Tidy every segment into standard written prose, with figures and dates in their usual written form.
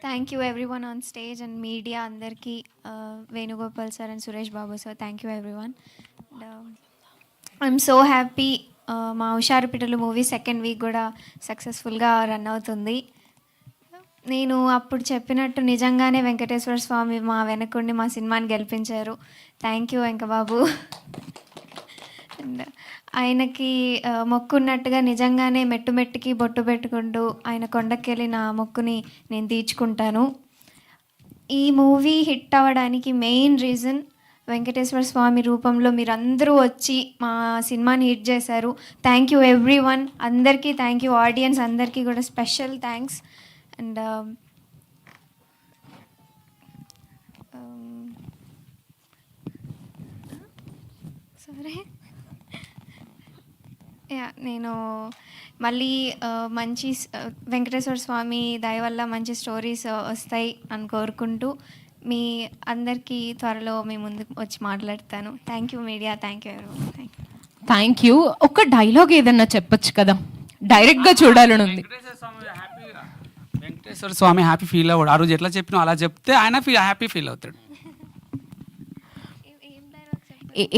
Thank you everyone on stage and media అందరికీ, Venugopal sir and Suresh Babu sir, thank you everyone. I'm so happy. మా హుషారు పిట్టలు movie second week కూడా సక్సెస్ఫుల్గా run అవుతుంది. నేను అప్పుడు చెప్పినట్టు నిజంగానే వెంకటేశ్వర స్వామి మా వెనకుండి మా సినిమాని గెలిపించారు. Thank you వెంకబాబు. అండ్ ఆయనకి మొక్కున్నట్టుగా నిజంగానే మెట్టు మెట్టుకి బొట్టు పెట్టుకుంటూ ఆయన కొండకెళ్ళి నా మొక్కుని నేను తీర్చుకుంటాను. ఈ మూవీ హిట్ అవ్వడానికి మెయిన్ రీజన్ వెంకటేశ్వర స్వామి రూపంలో మీరందరూ వచ్చి మా సినిమాని హిట్ చేశారు. థ్యాంక్ యూ ఎవ్రీ వన్, అందరికీ థ్యాంక్ యూ. ఆడియన్స్ అందరికీ కూడా స్పెషల్ థ్యాంక్స్. అండ్ సరే నేను మళ్ళీ మంచి వెంకటేశ్వర స్వామి దయ వల్ల మంచి స్టోరీస్ వస్తాయి అని కోరుకుంటూ మీ అందరికీ త్వరలో మీ ముందుకు వచ్చి మాట్లాడతాను. Thank you media, thank you everyone. Thank you. ఒక డైలాగ్ ఏదన్నా చెప్పొచ్చు కదా, డైరెక్ట్గా చూడాలని ఉంది. వెంకటేశ్వర స్వామి హ్యాపీ ఫీల్ అవ్వడు. ఆ రోజు ఎట్లా చెప్పినా అలా చెప్తే ఆయన హ్యాపీ ఫీల్ అవుతాడు.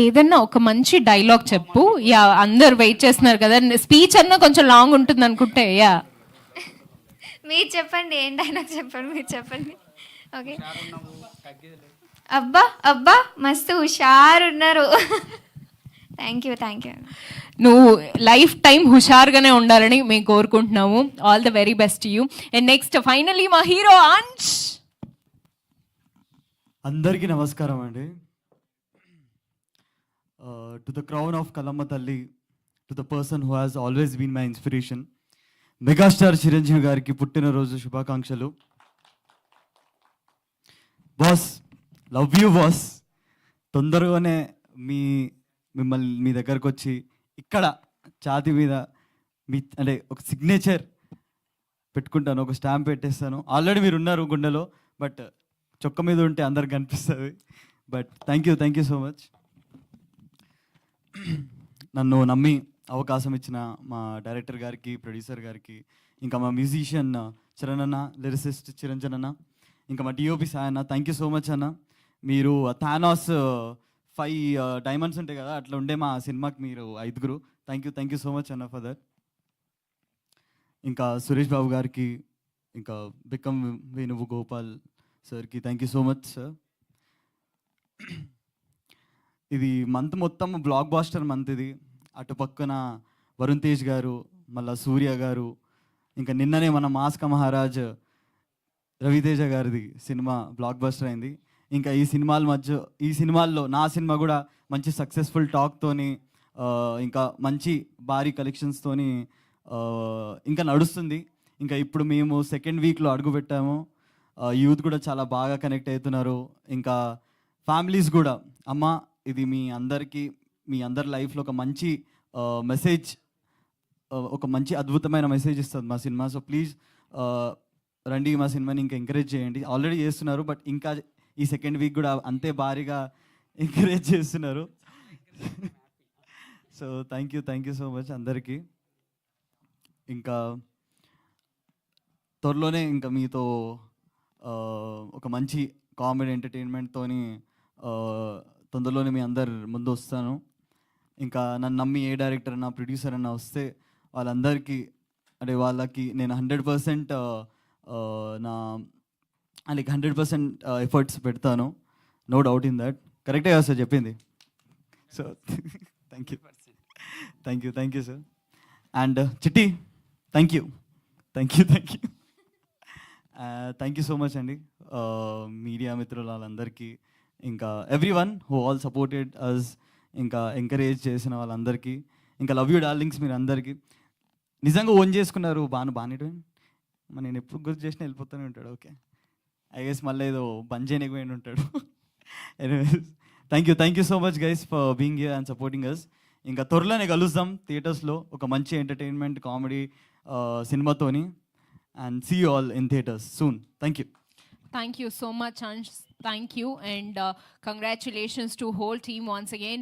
ఏదన్నా ఒక మంచి డైలాగ్ చెప్పు. యా, అందరు వెయిట్ చేస్తున్నారు కదా, స్పీచ్ అన్నా కొంచెం లాంగ్ ఉంటుంది అనుకుంటే. యా, మీరు చెప్పండి, ఏం డైలాగ్ చెప్పండి, మీరు చెప్పండి. ఓకే. అబ్బా అబ్బా మస్తు హుషారున్నారు. థ్యాంక్ యూ, థ్యాంక్ యూ. నువ్వు లైఫ్ టైం హుషారుగానే ఉండాలని మేము కోరుకుంటున్నాము. All the very best you. And next finally మా హీరో అంశ్. అందరికీ నమస్కారం అండి. To the crown of Kalamma తల్లి, to the person who has always been my inspiration, megastar Chiranjeevi గారికి పుట్టినరోజు శుభాకాంక్షలు. Boss, love you boss. తొందరగానే మిమ్మల్ని మీ దగ్గరకు వచ్చి ఇక్కడ ఛాతీ మీద అంటే ఒక సిగ్నేచర్ పెట్టుకుంటాను, ఒక స్టాంప్ పెట్టేస్తాను. ఆల్రెడీ మీరు ఉన్నారు గుండెలో, బట్ చొక్క మీద ఉంటే అందరికి కనిపిస్తుంది. But thank you so much. నన్ను నమ్మి అవకాశం ఇచ్చిన మా డైరెక్టర్ గారికి, ప్రొడ్యూసర్ గారికి, ఇంకా మా మ్యూజిషియన్ చరణ్ అన్న, లిరిసిస్ట్ చిరంజన్ అన్న, ఇంకా మా డిఓపి సాయి అన్న, థ్యాంక్ యూ సో మచ్ అన్న. మీరు థానాస్ 5 డైమండ్స్ ఉంటాయి కదా, అట్లా ఉండే మా సినిమాకి మీరు 5. థ్యాంక్ యూ సో మచ్ అన్న ఫర్ దట్. ఇంకా సురేష్ బాబు గారికి, ఇంకా బిక్కం వేణుగోపాల్ సార్కి thank you so much sir. ఇది మంత్ మొత్తం బ్లాక్ బాస్టర్ మంత్ ఇది. అటు పక్కన వరుణ్ తేజ్ గారు, మళ్ళీ సూర్య గారు, ఇంకా నిన్ననే మన మాస్క మహారాజ్ రవితేజ గారిది సినిమా బ్లాక్ బస్టర్ అయింది. ఇంకా ఈ సినిమాల్లో నా సినిమా కూడా మంచి సక్సెస్ఫుల్ టాక్తోని, ఇంకా మంచి భారీ కలెక్షన్స్తోని ఇంకా నడుస్తుంది. ఇంకా ఇప్పుడు మేము సెకండ్ వీక్లో అడుగు పెట్టాము. యూత్ కూడా చాలా బాగా కనెక్ట్ అవుతున్నారు. ఇంకా ఫ్యామిలీస్ కూడా, అమ్మ ఇది మీ అందరి లైఫ్లో ఒక మంచి మెసేజ్, ఒక మంచి అద్భుతమైన మెసేజ్ ఇస్తుంది మా సినిమా. సో ప్లీజ్ రండి, మా సినిమాని ఇంకా ఎంకరేజ్ చేయండి. ఆల్రెడీ చేస్తున్నారు, బట్ ఇంకా ఈ సెకండ్ వీక్ కూడా అంతే భారీగా ఎంకరేజ్ చేస్తున్నారు. So thank you so much అందరికీ. ఇంకా త్వరలోనే ఇంకా మీతో ఒక మంచి కామెడీ ఎంటర్టైన్మెంట్తోని తొందరలోనే మీ అందరు ముందు వస్తాను. ఇంకా నన్ను నమ్మి ఏ డైరెక్టర్ అన్నా, ప్రొడ్యూసర్ అన్నా వస్తే వాళ్ళకి నేను 100% నా 100% ఎఫర్ట్స్ పెడతాను. No doubt in that. కరెక్టే కదా సార్ చెప్పింది? So thank you sir. And Chitti, thank you so much అండి. మీడియా మిత్రులు వాళ్ళందరికీ, ఇంకా everyone who all supported us, ఇంకా ఎంకరేజ్ చేసిన వాళ్ళందరికీ, ఇంకా లవ్ యూ డార్లింగ్స్ మీరు అందరికీ. నిజంగా ఓన్ చేసుకున్నారు. బాగానే నేను ఎప్పుడు గుర్తు చేసినా వెళ్ళిపోతూనే ఉంటాడు. ఓకే, ఐ గెస్ మళ్ళీ ఏదో బంద్ చేయలేకపోయి ఉంటాడు. Thank you so much guys for being here and supporting us. ఇంకా త్వరలోనే కలుస్తాం థియేటర్స్లో ఒక మంచి ఎంటర్టైన్మెంట్ కామెడీ సినిమాతోని. And see you all in theatres soon. Thank you so much, Ansh. Thank you, and congratulations to whole team once again.